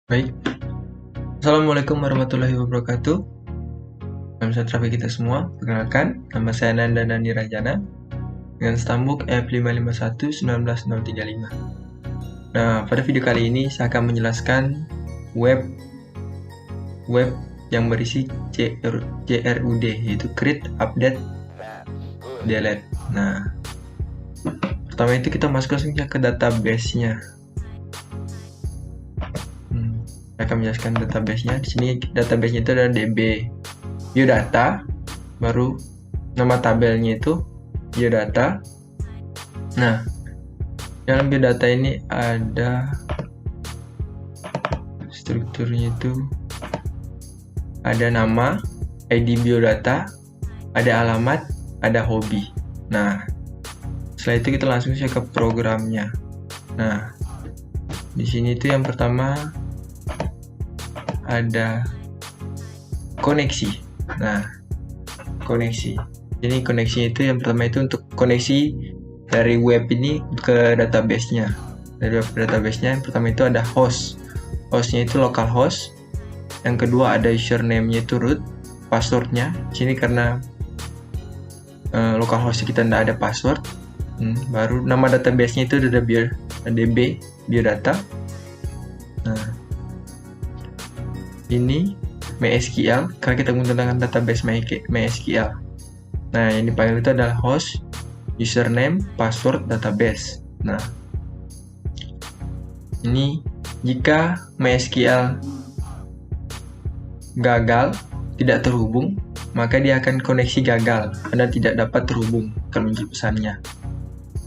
Baik, Assalamualaikum warahmatullahi wabarakatuh. Salam sejahtera bagi kita semua. Perkenalkan, nama saya Nanda Nandi Rajana dengan stambuk F551-19035. Nah, pada video kali ini saya akan menjelaskan web yang berisi CRUD, yaitu Create, Update, Delete. Nah, pertama itu kita masuk langsung ke database-nya. Saya akan menjelaskan database-nya. Di sini database-nya itu adalah DB biodata, baru nama tabelnya itu biodata. Nah, dalam biodata ini ada strukturnya itu ada nama, ID biodata, ada alamat, ada hobi. Nah, setelah itu kita langsung saja ke programnya. Nah, di sini itu yang pertama ada koneksi. Nah, koneksi. Jadi koneksi itu yang pertama itu untuk koneksi dari web ini ke database-nya. Dari web database-nya yang pertama itu ada host. Host-nya itu localhost. Yang kedua ada username-nya itu root, password-nya. Sini karena localhost kita tidak ada password. Baru nama database-nya itu ada DB biodata. Nah, ini MySQL karena kita menggunakan database MySQL. Nah, yang dipanggil itu adalah host, username, password, database. Nah, ini jika MySQL gagal, tidak terhubung, maka dia akan koneksi gagal. Anda tidak dapat terhubung, akan muncul pesannya.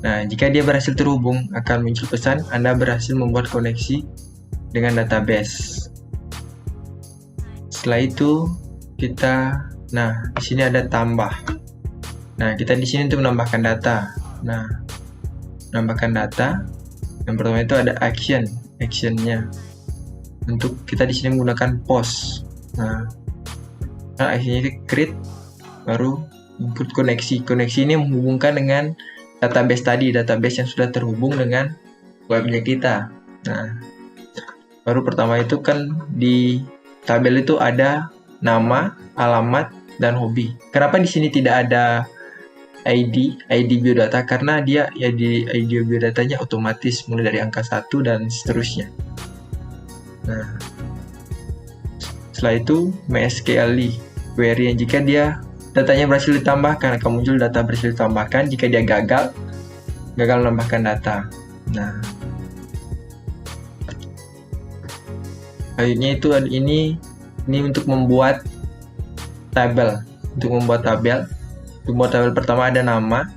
Nah, jika dia berhasil terhubung, akan muncul pesan Anda berhasil membuat koneksi dengan database. Setelah itu di sini ada tambah. Nah, kita di sini untuk menambahkan data. Nah, menambahkan data. Yang pertama itu ada actionnya. Untuk kita di sini menggunakan post. Nah, actionnya itu create, baru input koneksi. Koneksi ini menghubungkan dengan database tadi, database yang sudah terhubung dengan webnya kita. Nah, baru pertama itu kan di tabel itu ada nama, alamat, dan hobi. Kenapa di sini tidak ada ID biodata? Karena dia ID biodatanya otomatis mulai dari angka 1 dan seterusnya. Nah, setelah itu MySQL query yang jika dia datanya berhasil ditambahkan, akan muncul data berhasil ditambahkan. Jika dia gagal menambahkan data. Nah, selanjutnya itu ini untuk membuat tabel. Untuk membuat tabel pertama ada nama,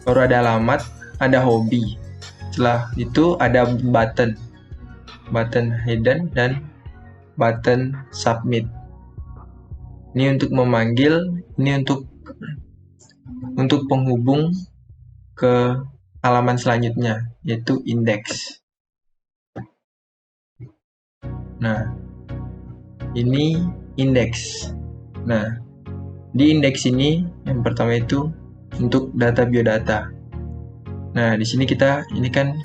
baru ada alamat, ada hobi. Setelah itu ada button hidden dan button submit. Ini untuk memanggil, ini untuk penghubung ke halaman selanjutnya, yaitu index. Nah, ini index. Nah, di index ini yang pertama itu untuk data biodata. Nah, di sini ini kan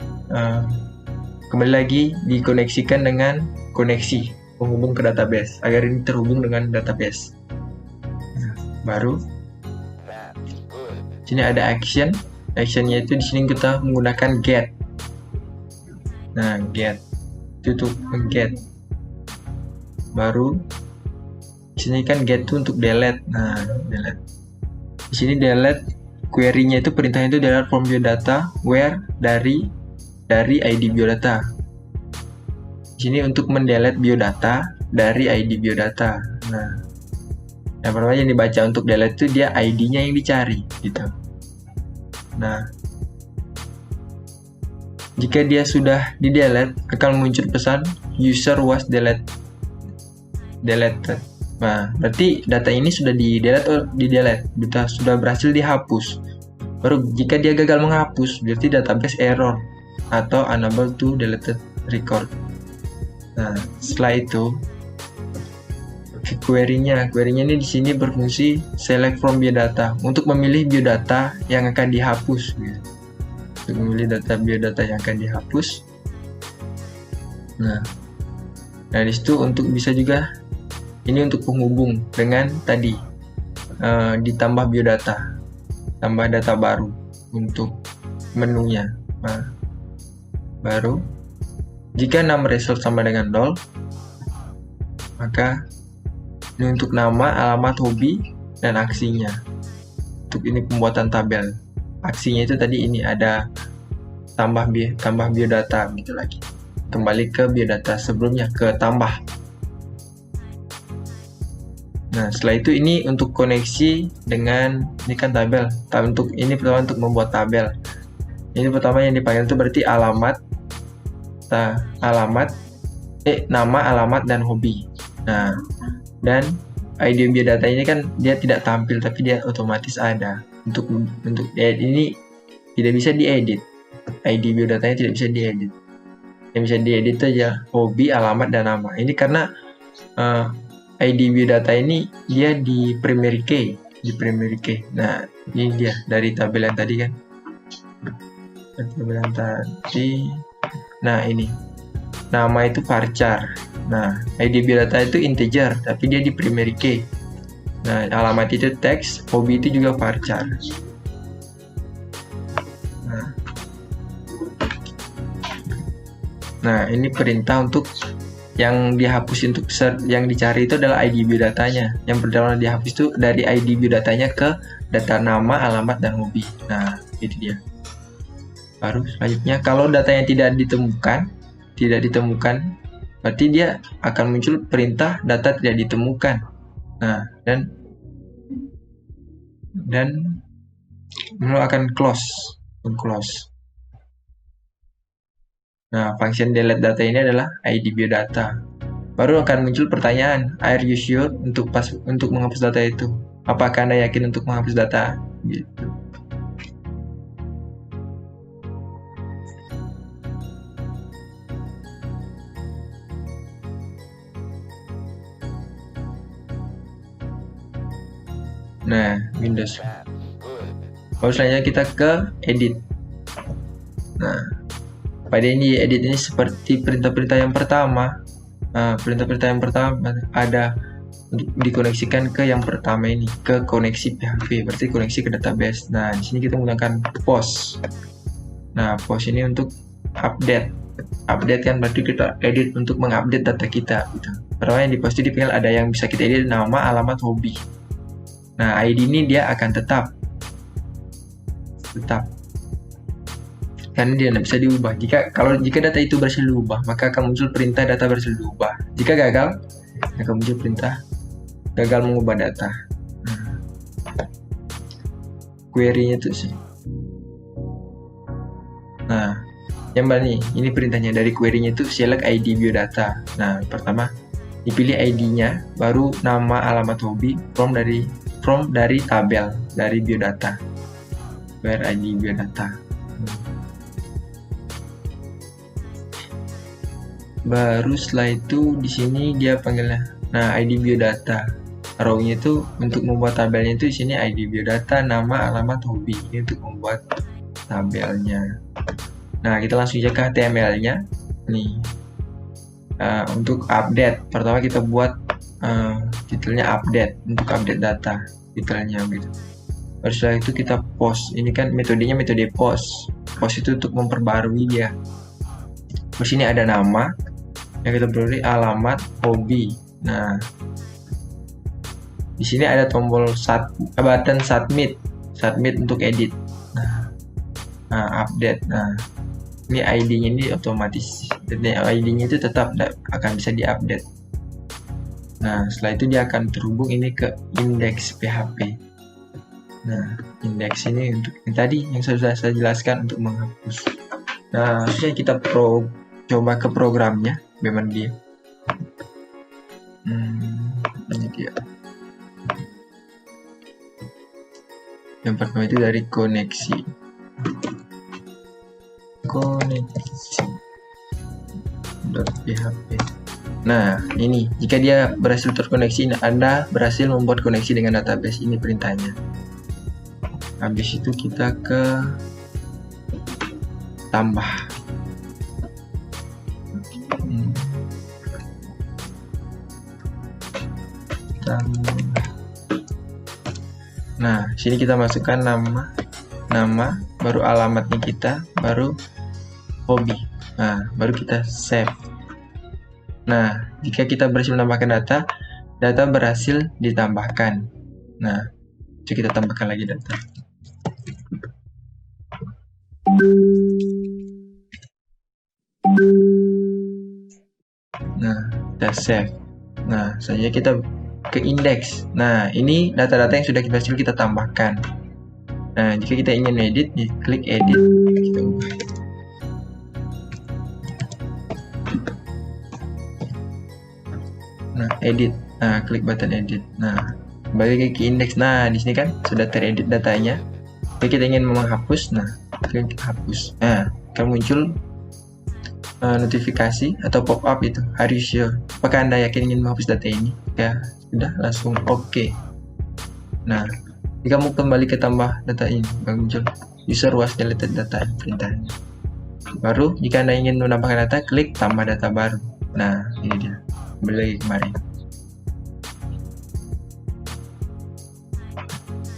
kembali lagi dikoneksikan dengan koneksi penghubung ke database agar ini terhubung dengan database. Nah, baru sini ada actionnya itu di sini kita menggunakan get. Nah, get itu untuk get. Baru di sini kan get itu untuk delete. Nah, delete. Di sini delete query-nya itu perintahnya itu delete from biodata where dari ID biodata. Di sini untuk mendelete biodata dari ID biodata. Nah, yang pertama yang dibaca untuk delete itu dia ID-nya yang dicari gitu. Nah, jika dia sudah di delete akan muncul pesan user was deleted. Nah, berarti data ini sudah di-delete, sudah berhasil dihapus. Baru jika dia gagal menghapus, berarti database error atau unable to deleted record. Nah, setelah itu query-nya ini di sini berfungsi select from biodata untuk memilih biodata yang akan dihapus. Untuk memilih biodata yang akan dihapus. Nah, Nah, di situ untuk bisa juga ini untuk penghubung dengan tadi ditambah biodata, tambah data baru untuk menunya. Nah, baru jika nama result sama dengan 0, maka ini untuk nama, alamat, hobi, dan aksinya. Untuk ini pembuatan tabel. Aksinya itu tadi ini ada tambah biodata gitu lagi. Kembali ke biodata sebelumnya, ke tambah. Nah, setelah itu ini untuk koneksi dengan ini kan tabel. Untuk ini pertama untuk membuat tabel. Ini pertama yang dipanggil itu berarti alamat, nama, alamat, dan hobi. Nah, dan ID biodata ini kan dia tidak tampil tapi dia otomatis ada. Untuk ini tidak bisa diedit. ID biodatanya tidak bisa diedit. Yang bisa diedit aja hobi, alamat, dan nama. Ini karena ID biodata ini dia di primary key, Nah, ini dia dari tabel yang tadi kan. Tabel yang tadi. Nah, ini. Nama itu varchar. Nah, ID biodata itu integer, tapi dia di primary key. Nah, alamat itu teks, hobi itu juga varchar. Nah, ini perintah untuk yang dihapus untuk yang dicari itu adalah ID biodatanya. Yang pertama dihapus itu dari ID biodatanya ke data nama, alamat, dan hobi. Nah, itu dia. Baru selanjutnya kalau datanya tidak ditemukan, berarti dia akan muncul perintah data tidak ditemukan. Nah, dan lalu akan close. Nah, function delete data ini adalah ID biodata. Baru akan muncul pertanyaan, are you sure untuk menghapus data itu? Apakah Anda yakin untuk menghapus data? Gitu. Nah, Windows. Lalu selanjutnya kita ke edit. Nah, pada ini edit ini seperti perintah-perintah yang pertama. Nah, perintah-perintah yang pertama ada dikoneksikan ke yang pertama ini, ke koneksi PHP, berarti koneksi ke database. Nah, di sini kita menggunakan post. Nah, post ini untuk update kan berarti kita edit untuk mengupdate data kita gitu. Pertama yang di post itu dipanggil ada yang bisa kita edit nama, alamat, hobi. Nah, ID ini dia akan tetap karena dia tidak bisa diubah. Jika data itu berhasil diubah, maka akan muncul perintah data berhasil diubah. Jika gagal, akan muncul perintah gagal mengubah data. Query-nya itu sih. Nah, yang mana nih? Ini perintahnya dari query-nya itu select ID biodata. Nah, pertama dipilih ID-nya, baru nama, alamat, hobi, from dari tabel dari biodata. Where ID biodata. Baru setelah itu di sini dia panggilnya. Nah, ID biodata. Row-nya itu untuk membuat tabelnya itu di sini ID biodata, nama, alamat, hobi. Ini untuk membuat tabelnya. Nah, kita langsung aja ke HTML-nya. Nih. Untuk update, pertama kita buat titelnya update, untuk update data titelnya gitu. Baru setelah itu kita post. Ini kan metodenya metode post. Post itu untuk memperbarui dia. Di sini ada nama yang kita beri, alamat, hobi. Nah, di sini ada tombol button submit untuk edit. Nah, update. Nah, ini ID-nya ini otomatis. ID-nya itu tetap akan bisa diupdate. Nah, setelah itu dia akan terhubung ini ke index PHP. Nah, indeks ini untuk yang tadi yang sudah saya jelaskan untuk menghapus. Nah, selanjutnya kita coba ke programnya, bagaimana dia. Ini dia. Yang pertama itu dari koneksi. .php. Nah, ini jika dia berhasil terkoneksi, Anda berhasil membuat koneksi dengan database. Ini perintahnya. Habis itu kita ke tambah. Nah, sini kita masukkan nama, baru alamatnya kita, baru hobi. Nah, baru kita save. Nah, jika kita berhasil menambahkan data berhasil ditambahkan. Nah, coba kita tambahkan lagi data. Nah, kita save. Nah, selanjutnya kita ke indeks. Nah, ini data-data yang sudah berhasil kita tambahkan. Nah, jika kita ingin edit, klik edit. Kita ubah. Nah, edit. Nah, klik button edit. Nah, kembali ke indeks. Nah, di sini kan sudah teredit datanya. Jika kita ingin menghapus, nah, klik hapus. Nah, akan muncul notifikasi atau pop-up itu. Are you sure? Apakah Anda yakin ingin menghapus data ini? Ya, sudah, langsung oke. Nah, jika mau kembali ke tambah data ini, muncul user was deleted data perintahnya. Baru, jika Anda ingin menambahkan data, klik tambah data baru. Nah, ini dia. Kembali lagi kemarin.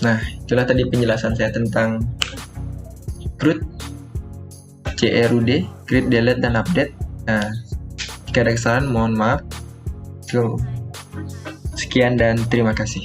Nah, itulah tadi penjelasan saya tentang CRUD, CRUD, create, delete, dan update. Nah, jika ada kesalahan mohon maaf. Sekian dan terima kasih.